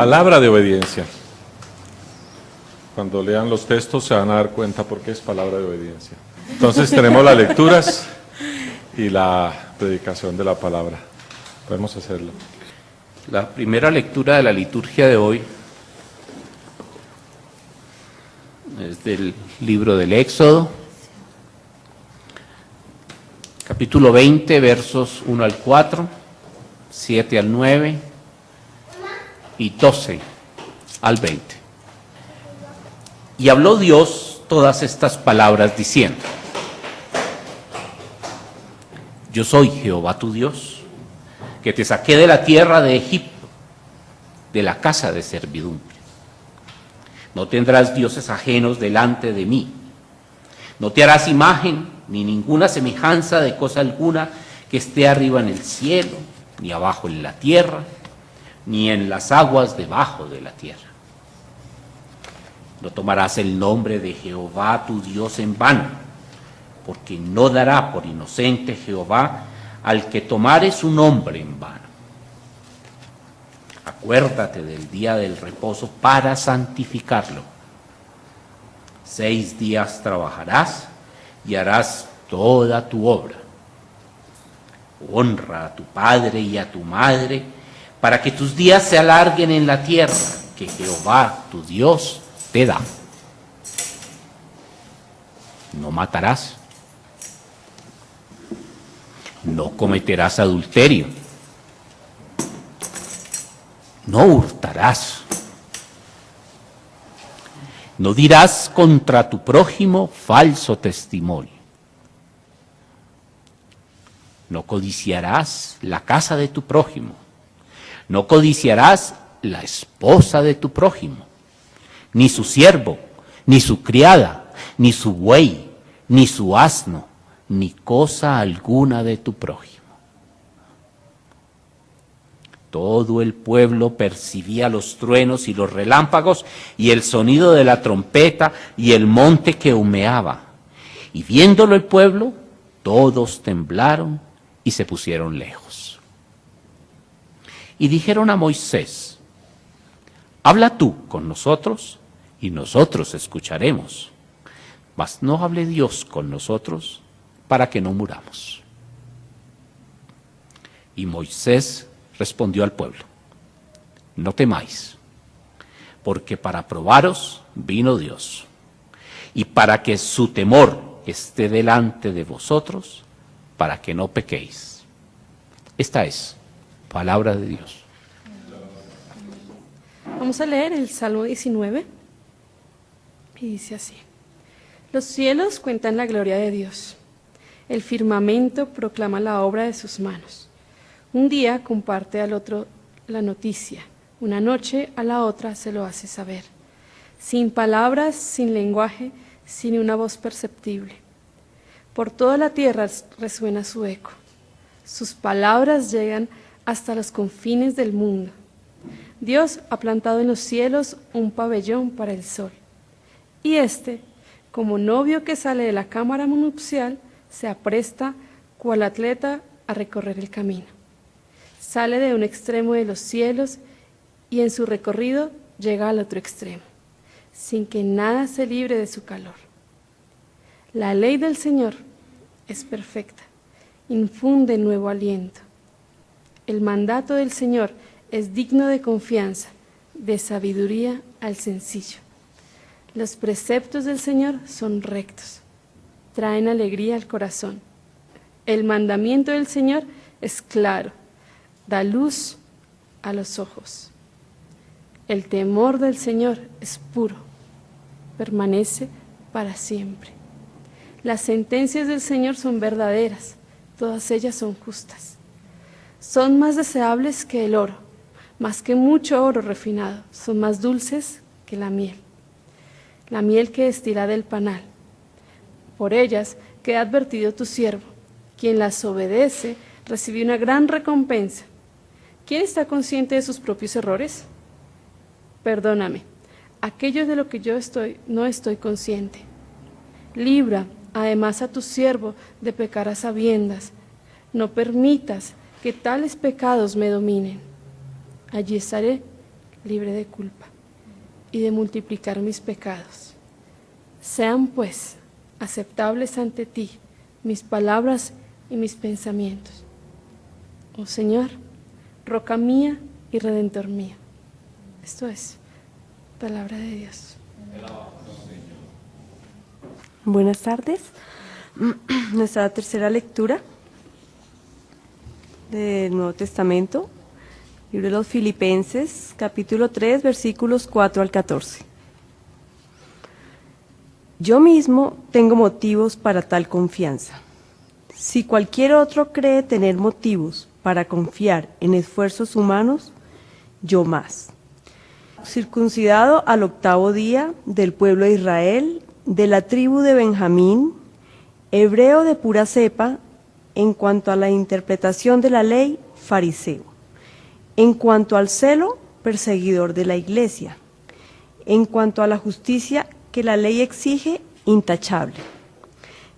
Palabra de obediencia. Cuando lean los textos se van a dar cuenta por qué es palabra de obediencia. Entonces tenemos las lecturas y la predicación de la palabra. Podemos hacerlo. La primera lectura de la liturgia de hoy es del libro del Éxodo, capítulo 20, versos 1 al 4, 7 al 9 y 12 al 20. Y habló Dios todas estas palabras diciendo: Yo soy Jehová tu Dios, que te saqué de la tierra de Egipto, de la casa de servidumbre. No tendrás dioses ajenos delante de mí. No te harás imagen ni ninguna semejanza de cosa alguna que esté arriba en el cielo, ni abajo en la tierra, ni en las aguas debajo de la tierra. No tomarás el nombre de Jehová tu Dios en vano, porque no dará por inocente Jehová al que tomare su nombre en vano. Acuérdate del día del reposo para santificarlo. 6 días trabajarás y harás toda tu obra. Honra a tu padre y a tu madre, para que tus días se alarguen en la tierra que Jehová tu Dios te da. No matarás. No cometerás adulterio. No hurtarás. No dirás contra tu prójimo falso testimonio. No codiciarás la casa de tu prójimo. No codiciarás la esposa de tu prójimo, ni su siervo, ni su criada, ni su buey, ni su asno, ni cosa alguna de tu prójimo. Todo el pueblo percibía los truenos y los relámpagos y el sonido de la trompeta y el monte que humeaba. Y viéndolo el pueblo, todos temblaron y se pusieron lejos. Y dijeron a Moisés: Habla tú con nosotros y nosotros escucharemos. Mas no hable Dios con nosotros para que no muramos. Y Moisés respondió al pueblo: No temáis, porque para probaros vino Dios, y para que su temor esté delante de vosotros, para que no pequéis. Esta es palabra de Dios. Vamos a leer el Salmo 19, y dice así: Los cielos cuentan la gloria de Dios, el firmamento proclama la obra de sus manos. Un día comparte al otro la noticia, una noche a la otra se lo hace saber. Sin palabras, sin lenguaje, sin una voz perceptible. Por toda la tierra resuena su eco. Sus palabras llegan hasta los confines del mundo. Dios ha plantado en los cielos un pabellón para el sol. Y éste, como novio que sale de la cámara nupcial, se apresta cual atleta a recorrer el camino. Sale de un extremo de los cielos y en su recorrido llega al otro extremo, sin que nada se libre de su calor. La ley del Señor es perfecta, infunde nuevo aliento. El mandato del Señor es digno de confianza, de sabiduría al sencillo. Los preceptos del Señor son rectos, traen alegría al corazón. El mandamiento del Señor es claro, da luz a los ojos. El temor del Señor es puro, permanece para siempre. Las sentencias del Señor son verdaderas, todas ellas son justas. Son más deseables que el oro, más que mucho oro refinado, son más dulces que la miel que destila del panal. Por ellas queda advertido tu siervo, quien las obedece recibe una gran recompensa. ¿Quién está consciente de sus propios errores? Perdóname, aquello de lo que yo no estoy consciente. Libra además a tu siervo de pecar a sabiendas. No permitas que tales pecados me dominen. Allí estaré libre de culpa y de multiplicar mis pecados. Sean pues aceptables ante ti mis palabras y mis pensamientos. Oh Señor, roca mía y redentor mío. Esto es palabra de Dios. Buenas tardes. Nuestra tercera lectura del Nuevo Testamento, libro de los Filipenses, capítulo 3, versículos 4 al 14. Yo mismo tengo motivos para tal confianza. Si cualquier otro cree tener motivos para confiar en esfuerzos humanos, yo más. Circuncidado al 8º día, del pueblo de Israel, de la tribu de Benjamín, hebreo de pura cepa, en cuanto a la interpretación de la ley, fariseo. En cuanto al celo, perseguidor de la iglesia. En cuanto a la justicia que la ley exige, intachable.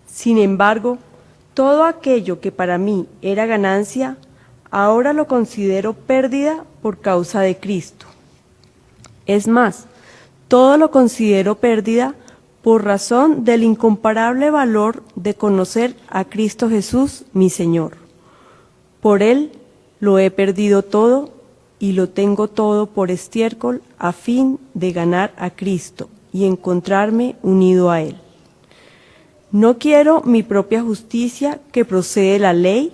Sin embargo, todo aquello que para mí era ganancia, ahora lo considero pérdida por causa de Cristo. Es más, todo lo considero pérdida por razón del incomparable valor de conocer a Cristo Jesús, mi Señor. Por Él lo he perdido todo y lo tengo todo por estiércol a fin de ganar a Cristo y encontrarme unido a Él. No quiero mi propia justicia que procede de la ley,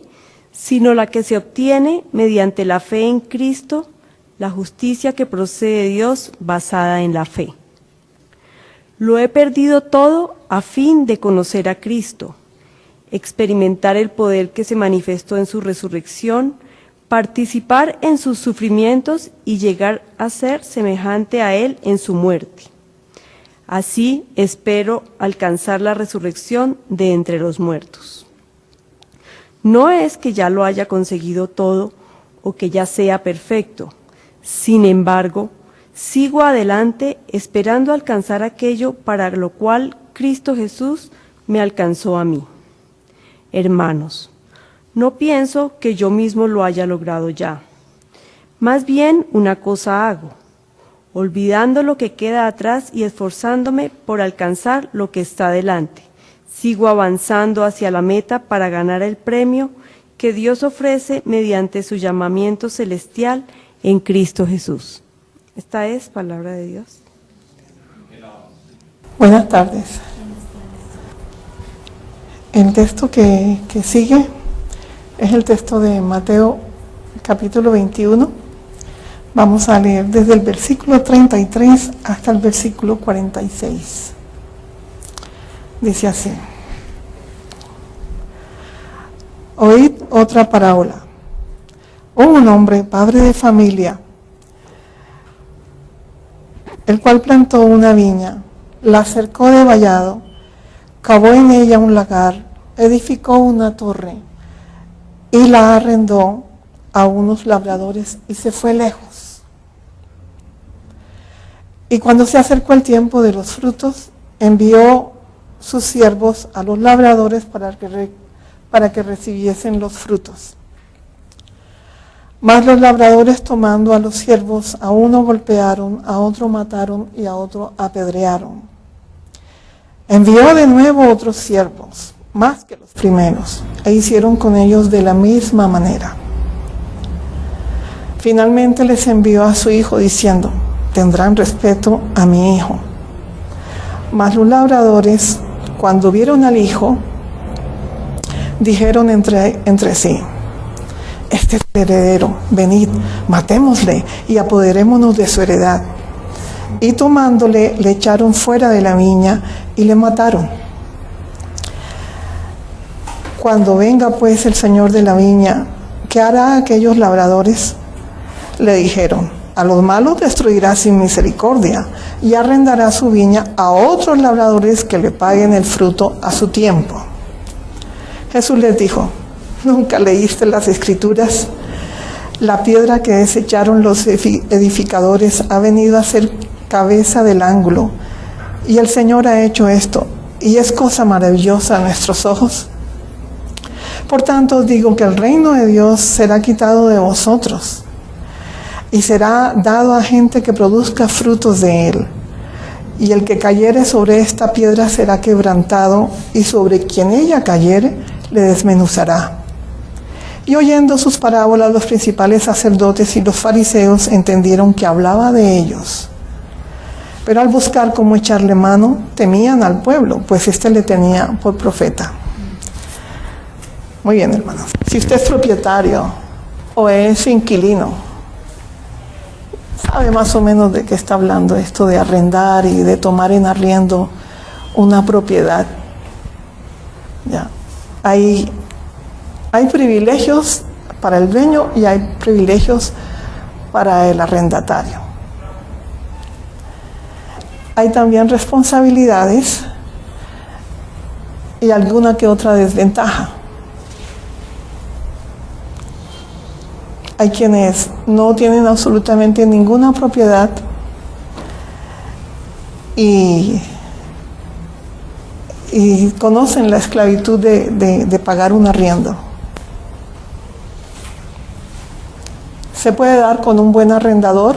sino la que se obtiene mediante la fe en Cristo, la justicia que procede de Dios basada en la fe. Lo he perdido todo a fin de conocer a Cristo, experimentar el poder que se manifestó en su resurrección, participar en sus sufrimientos y llegar a ser semejante a Él en su muerte. Así espero alcanzar la resurrección de entre los muertos. No es que ya lo haya conseguido todo o que ya sea perfecto. Sin embargo, sigo adelante esperando alcanzar aquello para lo cual Cristo Jesús me alcanzó a mí. Hermanos, no pienso que yo mismo lo haya logrado ya. Más bien una cosa hago, olvidando lo que queda atrás y esforzándome por alcanzar lo que está delante. Sigo avanzando hacia la meta para ganar el premio que Dios ofrece mediante su llamamiento celestial en Cristo Jesús. Esta es palabra de Dios. Buenas tardes. El texto que sigue es el texto de Mateo capítulo 21. Vamos a leer desde el versículo 33 hasta el versículo 46. Dice así: Oíd otra parábola. Un hombre, padre de familia, el cual plantó una viña, la cercó de vallado, cavó en ella un lagar, edificó una torre y la arrendó a unos labradores y se fue lejos. Y cuando se acercó el tiempo de los frutos, envió sus siervos a los labradores para que recibiesen los frutos. Mas los labradores, tomando a los siervos, a uno golpearon, a otro mataron y a otro apedrearon. Envió de nuevo otros siervos, más que los primeros, e hicieron con ellos de la misma manera. Finalmente les envió a su hijo diciendo: tendrán respeto a mi hijo. Mas los labradores, cuando vieron al hijo, dijeron entre sí: este es el heredero, venid, matémosle y apoderémonos de su heredad. Y tomándole, le echaron fuera de la viña y le mataron. Cuando venga pues el señor de la viña, ¿qué hará a aquellos labradores? Le dijeron: a los malos destruirá sin misericordia y arrendará su viña a otros labradores que le paguen el fruto a su tiempo. Jesús les dijo: ¿nunca leíste las Escrituras? La piedra que desecharon los edificadores ha venido a ser cabeza del ángulo, y el Señor ha hecho esto, y es cosa maravillosa a nuestros ojos. Por tanto os digo que el reino de Dios será quitado de vosotros y será dado a gente que produzca frutos de él. Y el que cayere sobre esta piedra será quebrantado, y sobre quien ella cayere le desmenuzará. Y oyendo sus parábolas, los principales sacerdotes y los fariseos entendieron que hablaba de ellos. Pero al buscar cómo echarle mano, temían al pueblo, pues éste le tenía por profeta. Muy bien, hermanos. Si usted es propietario o es inquilino, sabe más o menos de qué está hablando esto de arrendar y de tomar en arriendo una propiedad. Ya. Hay privilegios para el dueño y hay privilegios para el arrendatario. Hay también responsabilidades y alguna que otra desventaja. Hay quienes no tienen absolutamente ninguna propiedad y conocen la esclavitud de pagar un arriendo. Se puede dar con un buen arrendador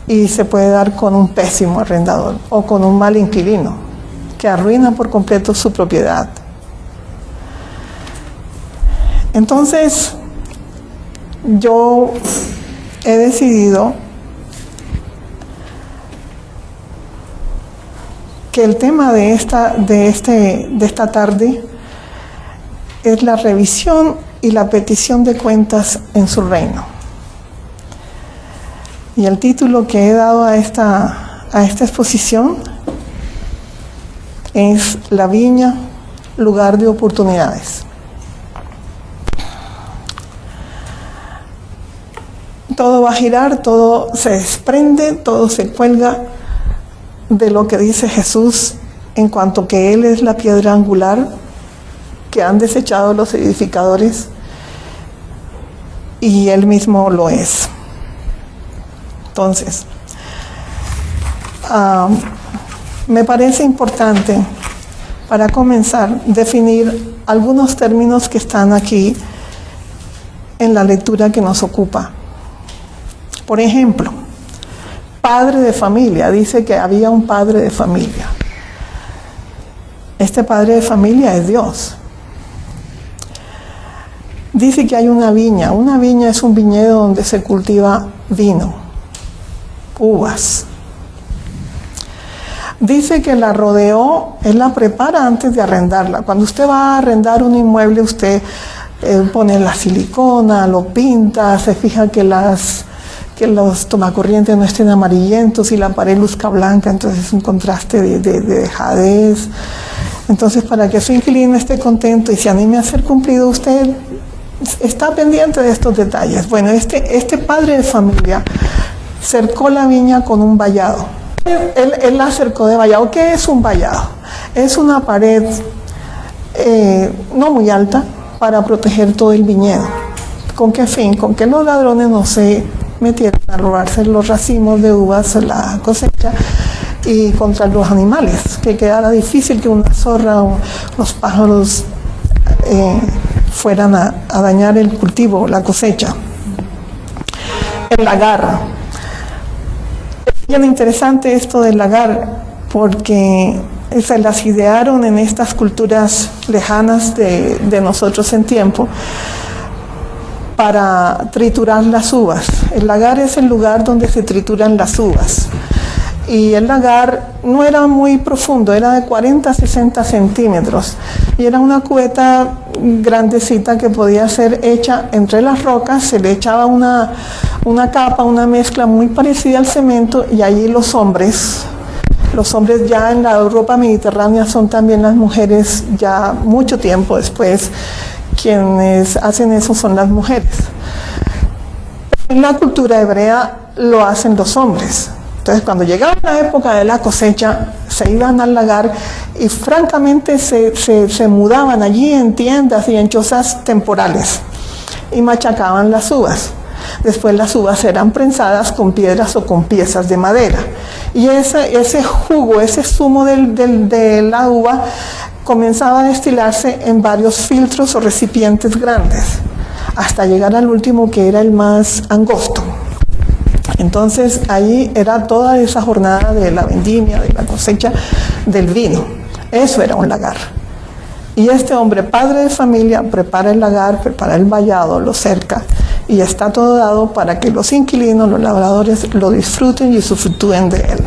y se puede dar con un pésimo arrendador o con un mal inquilino que arruina por completo su propiedad. Entonces, yo he decidido que el tema de esta tarde es la revisión y la petición de cuentas en su reino. Y el título que he dado a esta exposición es La viña, lugar de oportunidades. Todo va a girar, todo se desprende, todo se cuelga de lo que dice Jesús en cuanto que Él es la piedra angular que han desechado los edificadores y Él mismo lo es. Entonces, me parece importante para comenzar definir algunos términos que están aquí en la lectura que nos ocupa. Por ejemplo, padre de familia, dice que había un padre de familia. Este padre de familia es Dios. Dice que hay una viña es un viñedo donde se cultiva vino, uvas. Dice que la rodeó, él la prepara antes de arrendarla. Cuando usted va a arrendar un inmueble, usted pone la silicona, lo pinta, se fija que los tomacorrientes no estén amarillentos y la pared luzca blanca, entonces es un contraste de dejadez. Entonces, para que su inquilino esté contento y se anime a ser cumplido, usted está pendiente de estos detalles. Bueno, este padre de familia cercó la viña con un vallado. Él la cercó de vallado. ¿Qué es un vallado? Es una pared no muy alta para proteger todo el viñedo. ¿Con qué fin? Con que los ladrones no se metieran a robarse los racimos de uvas, la cosecha, y contra los animales, que quedara difícil que una zorra o los pájaros fueran a dañar el cultivo, la cosecha. El lagar. Es bien interesante esto del lagar, porque se las idearon en estas culturas lejanas de nosotros en tiempo, para triturar las uvas. El lagar es el lugar donde se trituran las uvas. Y el lagar no era muy profundo, era de 40 a 60 centímetros. Y era una cubeta grandecita que podía ser hecha entre las rocas, se le echaba una capa, una mezcla muy parecida al cemento, y allí los hombres ya en la Europa mediterránea son también las mujeres, ya mucho tiempo después, quienes hacen eso son las mujeres. En la cultura hebrea lo hacen los hombres. Entonces, cuando llegaba la época de la cosecha, se iban al lagar y francamente se mudaban allí en tiendas y en chozas temporales y machacaban las uvas. Después las uvas eran prensadas con piedras o con piezas de madera. Y ese jugo, ese zumo de la uva comenzaba a destilarse en varios filtros o recipientes grandes. hasta llegar al último, que era el más angosto. Entonces ahí era toda esa jornada de la vendimia, de la cosecha del vino. Eso era un lagar. Y este hombre, padre de familia, prepara el lagar, prepara el vallado, lo cerca, y está todo dado para que los inquilinos, los labradores, lo disfruten y usufructúen de él.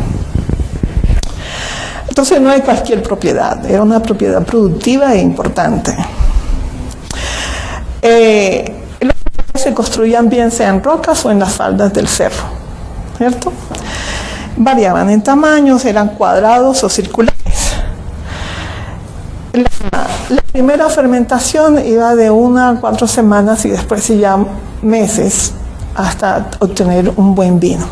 Entonces no hay cualquier propiedad, era una propiedad productiva e importante. Los se construían bien sea en rocas o en las faldas del cerro, ¿cierto? Variaban en tamaños, eran cuadrados o circulares. La primera fermentación iba de 1 a 4 semanas y después ya meses hasta obtener un buen vino.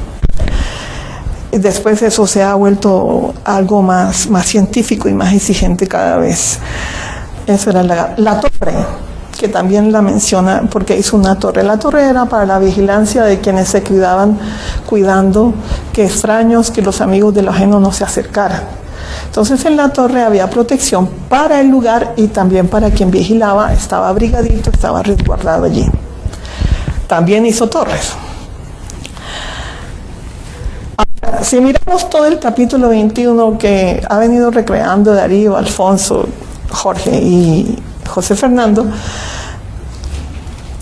Y después eso se ha vuelto algo más científico y más exigente cada vez. Eso era la torre, que también la menciona porque hizo una torre. La torre era para la vigilancia de quienes se quedaban cuidando que extraños, que los amigos de lo ajeno no se acercaran. Entonces en la torre había protección para el lugar y también para quien vigilaba, estaba abrigadito, estaba resguardado allí. También hizo torres. Ahora, si miramos todo el capítulo 21 que ha venido recreando Darío, Alfonso, Jorge y José Fernando,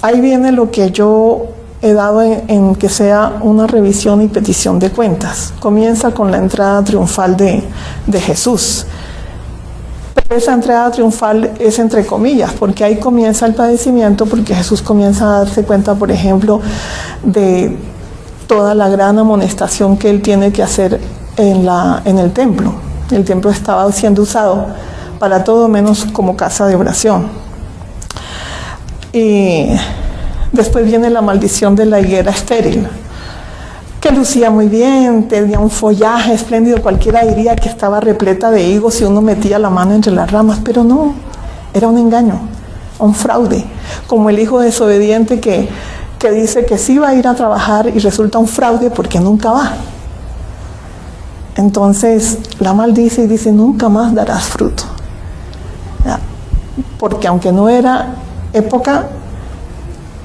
ahí viene lo que yo he dado en que sea una revisión y petición de cuentas. Comienza con la entrada triunfal de Jesús. Pero esa entrada triunfal es entre comillas, porque ahí comienza el padecimiento, porque Jesús comienza a darse cuenta, por ejemplo, de toda la gran amonestación que él tiene que hacer en el templo. El templo estaba siendo usado para todo menos como casa de oración. Y después viene la maldición de la higuera estéril, que lucía muy bien, tenía un follaje espléndido, cualquiera diría que estaba repleta de higos si uno metía la mano entre las ramas, pero no, era un engaño, un fraude, como el hijo desobediente que dice que sí va a ir a trabajar y resulta un fraude porque nunca va. Entonces la maldice y dice, nunca más darás fruto, porque aunque no era época,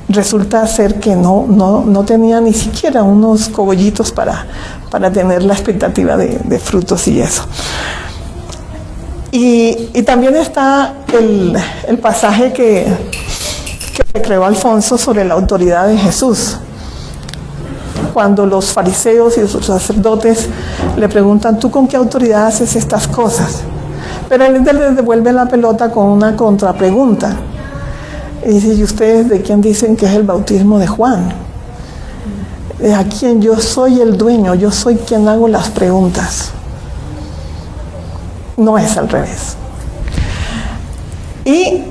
resulta ser que no tenía ni siquiera unos cogollitos para tener la expectativa de frutos y eso. Y también está el pasaje que recreó Alfonso sobre la autoridad de Jesús. Cuando los fariseos y los sacerdotes le preguntan, ¿tú con qué autoridad haces estas cosas? Pero él les devuelve la pelota con una contrapregunta. Y dice, ¿y ustedes de quién dicen que es el bautismo de Juan? A quien yo soy el dueño, yo soy quien hago las preguntas. No es al revés. Y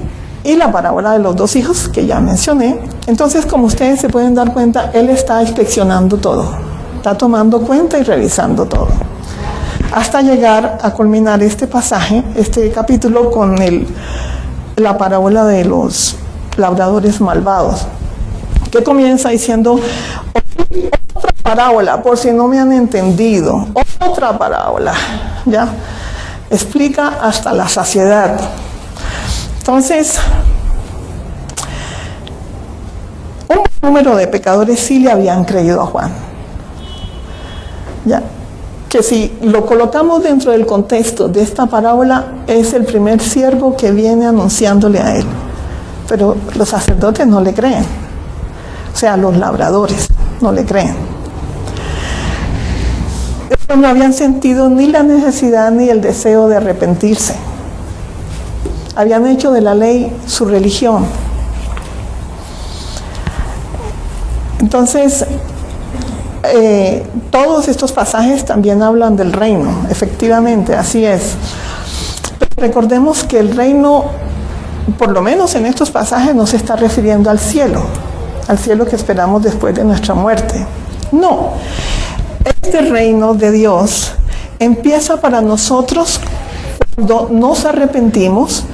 la parábola de los 2 hijos que ya mencioné. Entonces, como ustedes se pueden dar cuenta, él está inspeccionando todo. Está tomando cuenta y revisando todo. Hasta llegar a culminar este pasaje, este capítulo, con la parábola de los labradores malvados, que comienza diciendo, otra parábola, por si no me han entendido, otra parábola, ¿ya? Explica hasta la saciedad. Entonces, un número de pecadores sí le habían creído a Juan, ¿ya? Que si lo colocamos dentro del contexto de esta parábola, es el primer siervo que viene anunciándole a él. Pero los sacerdotes no le creen, o sea, los labradores no le creen. Ellos no habían sentido ni la necesidad ni el deseo de arrepentirse. Habían hecho de la ley su religión. Entonces, todos estos pasajes también hablan del reino, efectivamente, así es. Pero recordemos que el reino, por lo menos en estos pasajes, no se está refiriendo al cielo que esperamos después de nuestra muerte. No, este reino de Dios empieza para nosotros cuando nos arrepentimos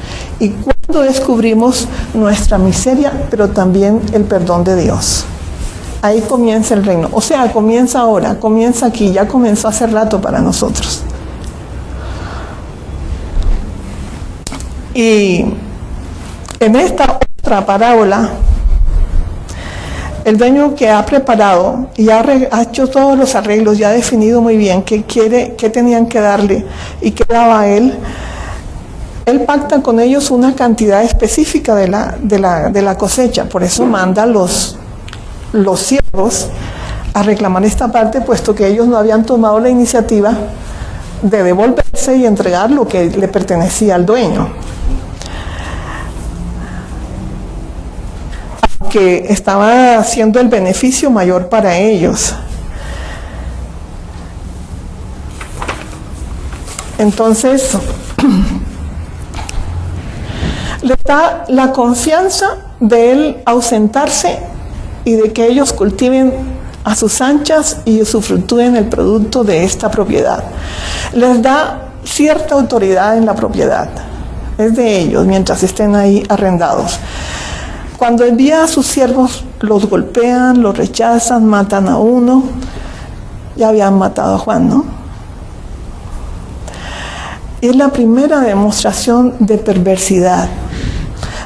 y cuando descubrimos nuestra miseria, pero también el perdón de Dios. Ahí comienza el reino, o sea, comienza ahora, comienza aquí, ya comenzó hace rato para nosotros. Y en esta otra parábola el dueño que ha preparado y ha hecho todos los arreglos, ya ha definido muy bien qué quiere, qué tenían que darle y qué daba a él pacta con ellos una cantidad específica de la cosecha. Por eso manda los siervos a reclamar esta parte, puesto que ellos no habían tomado la iniciativa de devolverse y entregar lo que le pertenecía al dueño. Que estaba haciendo el beneficio mayor para ellos. Entonces, le da la confianza de él ausentarse y de que ellos cultiven a sus anchas y usufructúen el producto de esta propiedad. Les da cierta autoridad en la propiedad. Es de ellos mientras estén ahí arrendados. Cuando envía a sus siervos, los golpean, los rechazan, matan a uno. Ya habían matado a Juan, ¿no? Es la primera demostración de perversidad,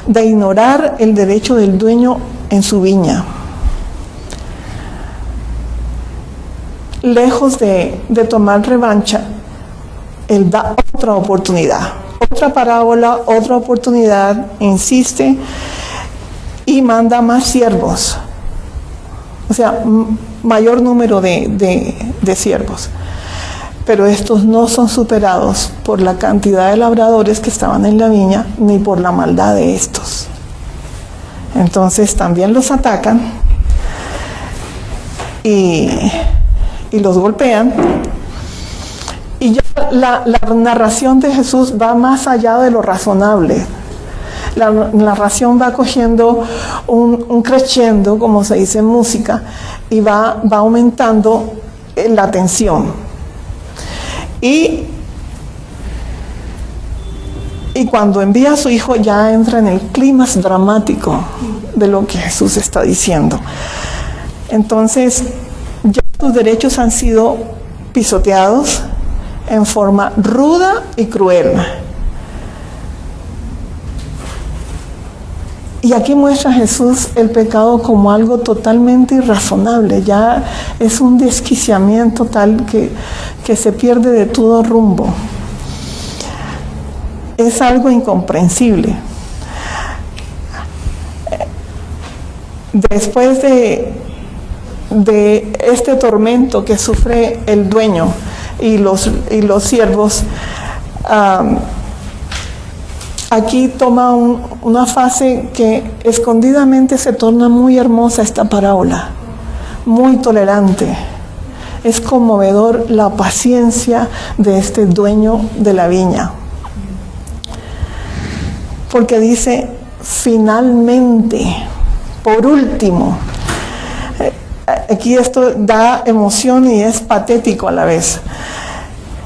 de ignorar el derecho del dueño en su viña. Lejos de tomar revancha, él da otra oportunidad, otra parábola, otra oportunidad, insiste y manda más siervos, o sea, mayor número de siervos. Pero estos no son superados por la cantidad de labradores que estaban en la viña, ni por la maldad de estos. Entonces también los atacan y los golpean. Y ya la narración de Jesús va más allá de lo razonable. La narración va cogiendo un crescendo, como se dice en música, y va aumentando la tensión. Y cuando envía a su hijo ya entra en el clímax dramático de lo que Jesús está diciendo. Entonces, ya sus derechos han sido pisoteados en forma ruda y cruel. Y aquí muestra Jesús el pecado como algo totalmente irrazonable. Ya es un desquiciamiento tal que se pierde de todo rumbo. Es algo incomprensible. Después de este tormento que sufre el dueño y los siervos, aquí toma una fase que escondidamente se torna muy hermosa esta parábola, muy tolerante. Es conmovedor la paciencia de este dueño de la viña. Porque dice, finalmente, por último. Aquí esto da emoción y es patético a la vez.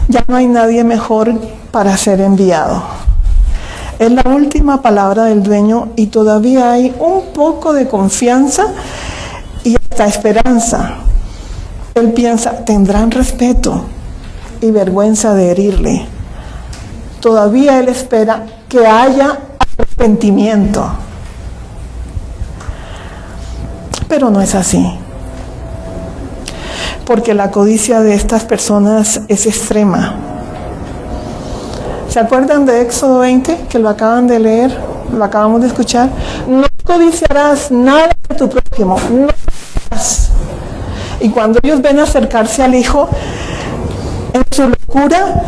Ya no hay nadie mejor para ser enviado. Es la última palabra del dueño y todavía hay un poco de confianza y hasta esperanza. Él piensa, tendrán respeto y vergüenza de herirle. Todavía él espera que haya arrepentimiento. Pero no es así. Porque la codicia de estas personas es extrema. ¿Se acuerdan de Éxodo 20, que lo acaban de leer, lo acabamos de escuchar? No codiciarás nada de tu prójimo, no harás. Y cuando ellos ven acercarse al hijo, en su locura,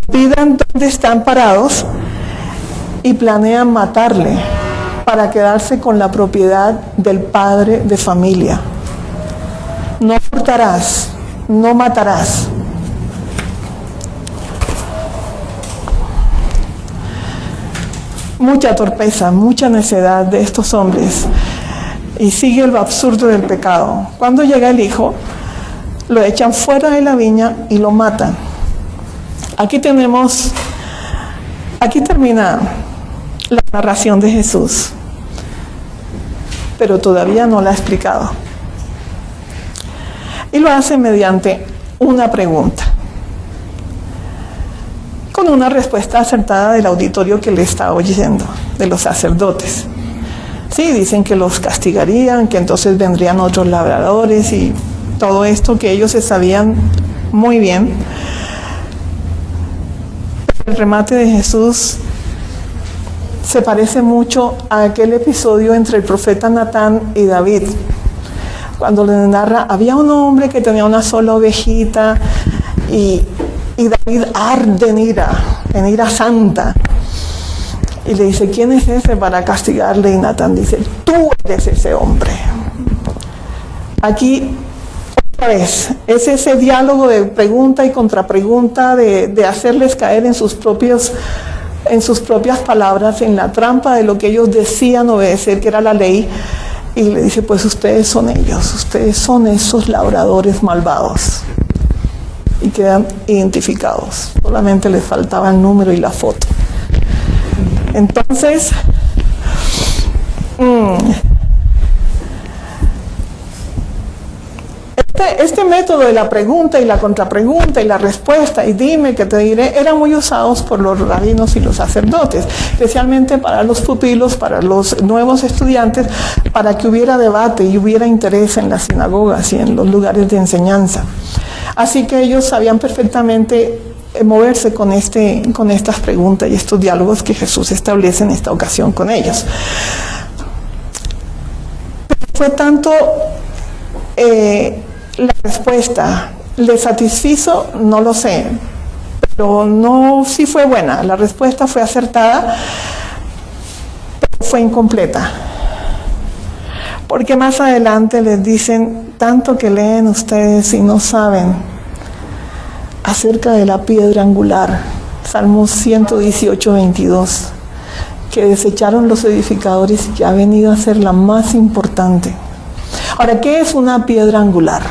olvidan dónde están parados y planean matarle para quedarse con la propiedad del padre de familia. No hurtarás, no matarás. Mucha torpeza, mucha necedad de estos hombres. Y sigue el absurdo del pecado. Cuando llega el hijo, lo echan fuera de la viña y lo matan. Aquí termina la narración de Jesús. Pero todavía no la ha explicado. Y lo hace mediante una pregunta. Con una respuesta acertada del auditorio que le está oyendo, de los sacerdotes. así, dicen que los castigarían, que entonces vendrían otros labradores y todo esto que ellos se sabían muy bien. El remate de Jesús se parece mucho a aquel episodio entre el profeta Natán y David, cuando le narra, había un hombre que tenía una sola ovejita y David arde en ira santa. Y le dice, ¿quién es ese para castigarle? Y Natán dice, tú eres ese hombre. Aquí, otra vez, es ese diálogo de pregunta y contrapregunta, de hacerles caer en sus propias palabras, en la trampa de lo que ellos decían obedecer, que era la ley. Y le dice, pues ustedes son ellos, ustedes son esos labradores malvados. Y quedan identificados. Solamente les faltaba el número y la foto. Entonces, este método de la pregunta y la contrapregunta y la respuesta y dime que te diré, eran muy usados por los rabinos y los sacerdotes, especialmente para los pupilos, para los nuevos estudiantes, para que hubiera debate y hubiera interés en las sinagogas y en los lugares de enseñanza. Así que ellos sabían perfectamente moverse con estas preguntas y estos diálogos que Jesús establece en esta ocasión con ellos. Pero fue tanto la respuesta, ¿le satisfizo? No lo sé, pero no, sí fue buena, la respuesta fue acertada, pero fue incompleta. Porque más adelante les dicen, tanto que leen ustedes y no saben acerca de la piedra angular, Salmos 118, 22, que desecharon los edificadores y que ha venido a ser la más importante. Ahora, ¿qué es una piedra angular?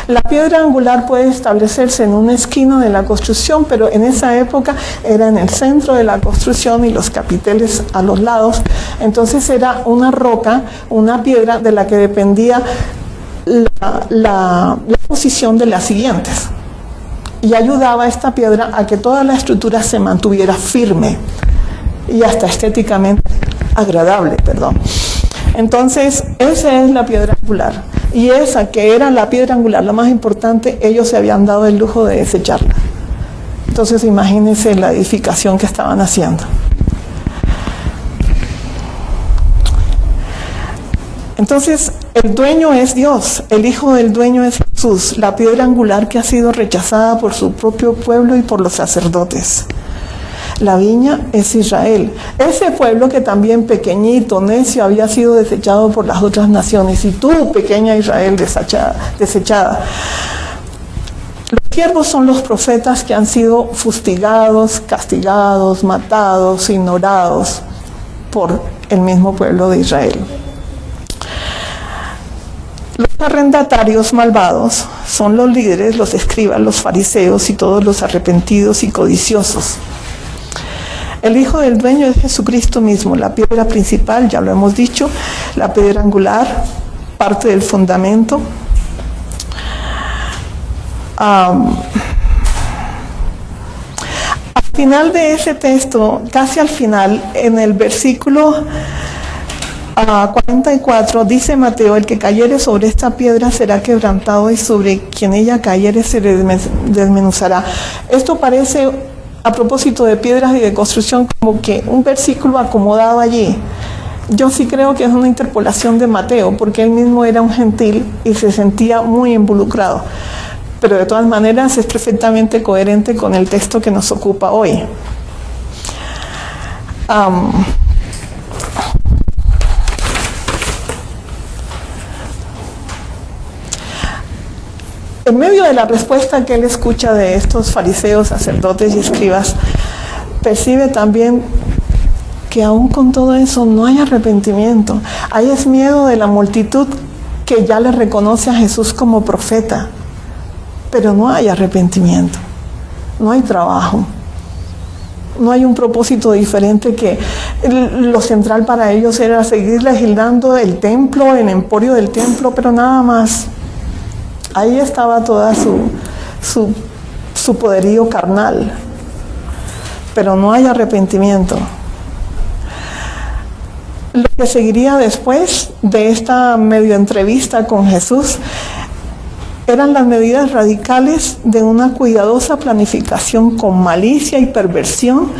La piedra angular puede establecerse en una esquina de la construcción, pero en esa época era en el centro de la construcción y los capiteles a los lados. Entonces era una roca, una piedra de la que dependía la posición de las siguientes. Y ayudaba a esta piedra a que toda la estructura se mantuviera firme y hasta estéticamente agradable, Entonces, esa es la piedra angular. Y esa que era la piedra angular, la más importante, ellos se habían dado el lujo de desecharla. Entonces, imagínense la edificación que estaban haciendo. Entonces, el dueño es Dios, el hijo del dueño es Jesús, la piedra angular que ha sido rechazada por su propio pueblo y por los sacerdotes. La viña es Israel, ese pueblo que también pequeñito, necio, había sido desechado por las otras naciones, y tú, pequeña Israel, desechada. Los siervos son los profetas que han sido fustigados, castigados, matados, ignorados por el mismo pueblo de Israel. Los arrendatarios malvados son los líderes, los escribas, los fariseos y todos los arrepentidos y codiciosos. El hijo del dueño es Jesucristo mismo, la piedra principal, ya lo hemos dicho, la piedra angular, parte del fundamento. Al final de ese texto, casi al final, en el versículo 44, dice Mateo, el que cayere sobre esta piedra será quebrantado y sobre quien ella cayere se desmenuzará. Esto parece, a propósito de piedras y de construcción, como que un versículo acomodado allí. Yo sí creo que es una interpolación de Mateo, porque él mismo era un gentil y se sentía muy involucrado. Pero de todas maneras es perfectamente coherente con el texto que nos ocupa hoy. En medio de la respuesta que él escucha de estos fariseos, sacerdotes y escribas, percibe también que aún con todo eso no hay arrepentimiento. Hay es miedo de la multitud que ya le reconoce a Jesús como profeta, pero no hay arrepentimiento, no hay trabajo, no hay un propósito diferente, que lo central para ellos era seguir legislando el templo, el emporio del templo, pero nada más. Ahí estaba toda su poderío carnal, pero no hay arrepentimiento. Lo que seguiría después de esta medio entrevista con Jesús eran las medidas radicales de una cuidadosa planificación con malicia y perversión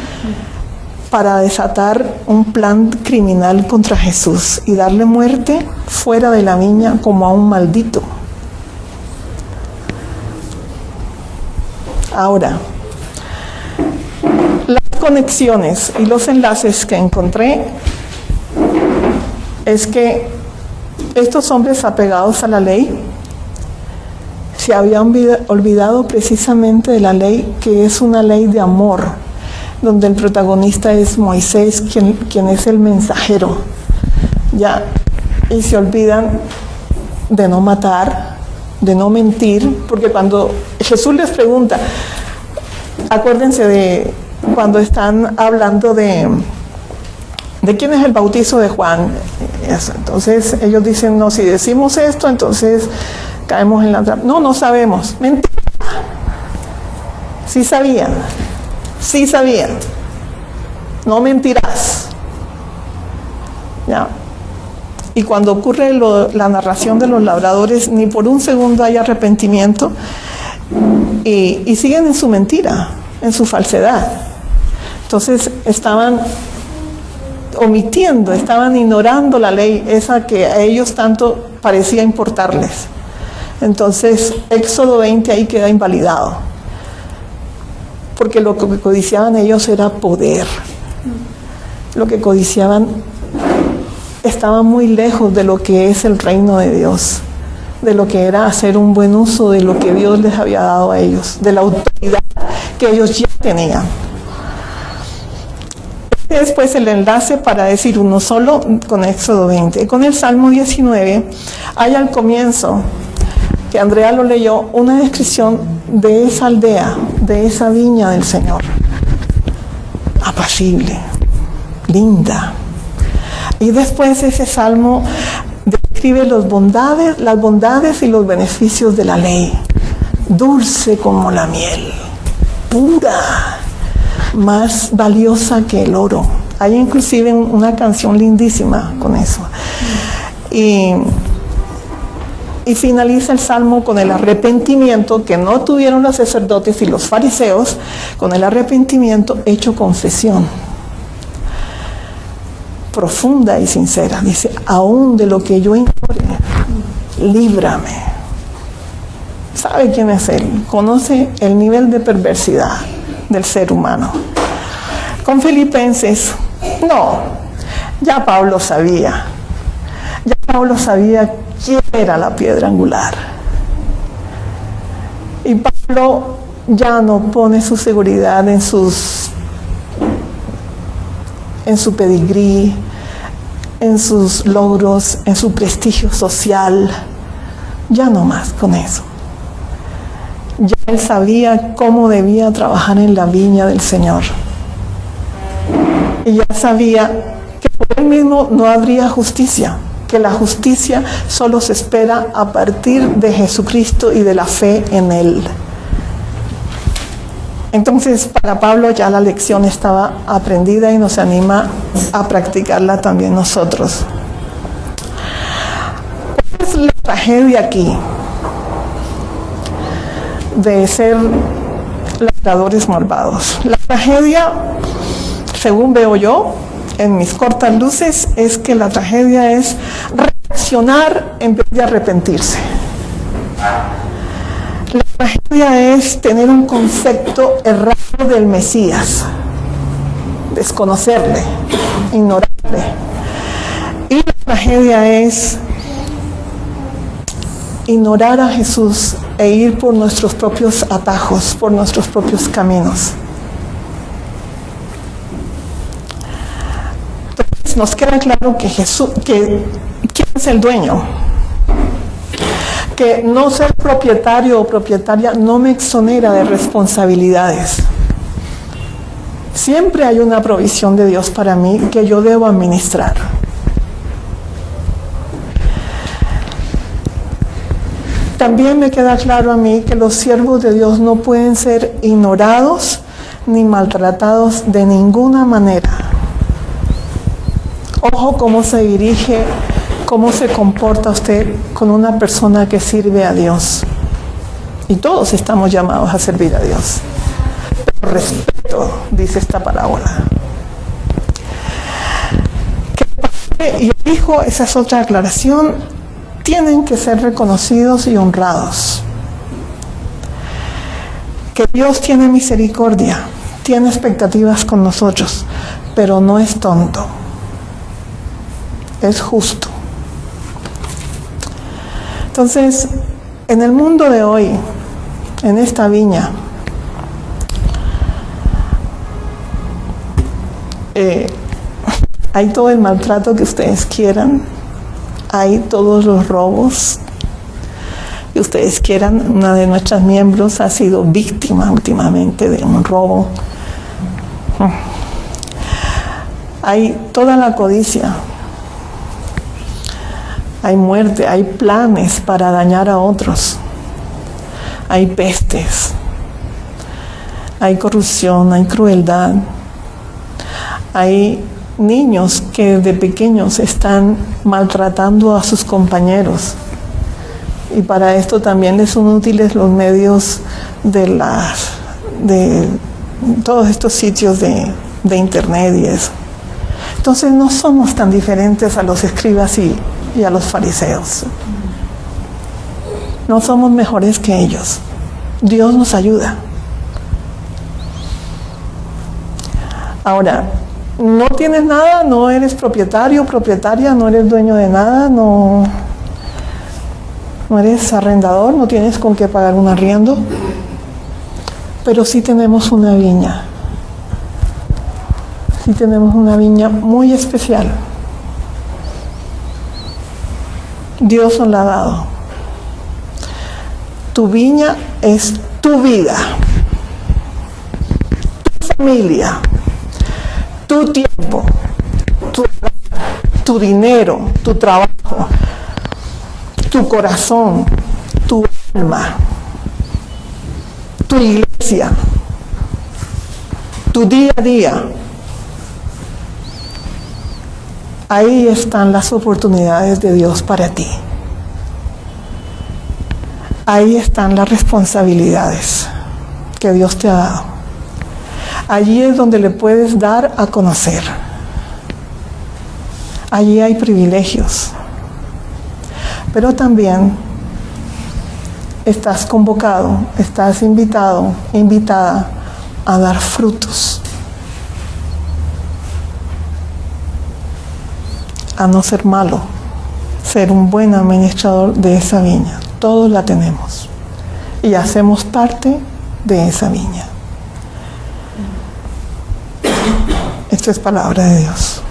para desatar un plan criminal contra Jesús y darle muerte fuera de la viña como a un maldito. Ahora, las conexiones y los enlaces que encontré es que estos hombres apegados a la ley se habían olvidado precisamente de la ley, que es una ley de amor, donde el protagonista es Moisés, quien es el mensajero, ya, y se olvidan de no matar, de no mentir, porque cuando Jesús les pregunta, acuérdense de cuando están hablando de quién es el bautizo de Juan, entonces ellos dicen, no, si decimos esto, entonces caemos en la trampa. No, no sabemos. Mentira. Sí sabían. Sí sabían. No mentirás. Ya. Y cuando ocurre la narración de los labradores, ni por un segundo hay arrepentimiento y siguen en su mentira, en su falsedad. Entonces estaban omitiendo, estaban ignorando la ley, esa que a ellos tanto parecía importarles. Entonces, Éxodo 20 ahí queda invalidado, porque lo que codiciaban ellos era poder. Lo que codiciaban estaba muy lejos de lo que es el reino de Dios, de lo que era hacer un buen uso de lo que Dios les había dado a ellos, de la autoridad que ellos ya tenían. Después el enlace para decir uno solo con Éxodo 20. Con el Salmo 19 hay al comienzo, que Andrea lo leyó, una descripción de esa aldea, de esa viña del Señor. Apacible, linda. Y después ese salmo describe las bondades y los beneficios de la ley. Dulce como la miel, pura, más valiosa que el oro. Hay inclusive una canción lindísima con eso. Y finaliza el salmo con el arrepentimiento que no tuvieron los sacerdotes y los fariseos, con el arrepentimiento hecho confesión profunda y sincera. Dice, aún de lo que yo ignore, líbrame. ¿Sabe quién es él? Conoce el nivel de perversidad del ser humano. Con Filipenses, no, ya Pablo sabía quién era la piedra angular. Y Pablo ya no pone su seguridad en su pedigrí, en sus logros, en su prestigio social. Ya no más con eso. Ya él sabía cómo debía trabajar en la viña del Señor. Y ya sabía que por él mismo no habría justicia, que la justicia solo se espera a partir de Jesucristo y de la fe en Él. Entonces, para Pablo ya la lección estaba aprendida y nos anima a practicarla también nosotros. ¿Cuál es la tragedia aquí de ser labradores malvados? La tragedia, según veo yo, en mis cortas luces, es que la tragedia es reaccionar en vez de arrepentirse. La tragedia es tener un concepto errado del Mesías, desconocerle, ignorarle. Y la tragedia es ignorar a Jesús e ir por nuestros propios atajos, por nuestros propios caminos. Entonces nos queda claro que ¿quién es el dueño? Que no ser propietario o propietaria no me exonera de responsabilidades. Siempre hay una provisión de Dios para mí que yo debo administrar. También me queda claro a mí que los siervos de Dios no pueden ser ignorados ni maltratados de ninguna manera. Ojo cómo se dirige, cómo se comporta usted con una persona que sirve a Dios. Y todos estamos llamados a servir a Dios. Pero respeto, dice esta parábola. Que el padre y el hijo, esa es otra aclaración, tienen que ser reconocidos y honrados. Que Dios tiene misericordia, tiene expectativas con nosotros, pero no es tonto, es justo. Entonces, en el mundo de hoy, en esta viña, hay todo el maltrato que ustedes quieran, hay todos los robos que ustedes quieran. Una de nuestras miembros ha sido víctima últimamente de un robo. Hay toda la codicia, hay muerte, hay planes para dañar a otros, hay pestes, hay corrupción, hay crueldad, hay niños que de pequeños están maltratando a sus compañeros. Y para esto también les son útiles los medios de todos estos sitios de internet y eso. Entonces no somos tan diferentes a los escribas y a los fariseos. No somos mejores que ellos. Dios nos ayuda. Ahora, no tienes nada, no eres propietario, propietaria, no eres dueño de nada, no eres arrendador, no tienes con qué pagar un arriendo, pero sí tenemos una viña. Sí tenemos una viña muy especial. Dios nos la ha dado. Tu viña es tu vida, tu familia, tu tiempo, tu dinero, tu trabajo, tu corazón, tu alma, tu iglesia, tu día a día. Ahí están las oportunidades de Dios para ti. Ahí están las responsabilidades que Dios te ha dado. Allí es donde le puedes dar a conocer. Allí hay privilegios. Pero también estás convocado, estás invitado, invitada a dar frutos. A no ser malo, ser un buen administrador de esa viña. Todos la tenemos y hacemos parte de esa viña. Esto es palabra de Dios.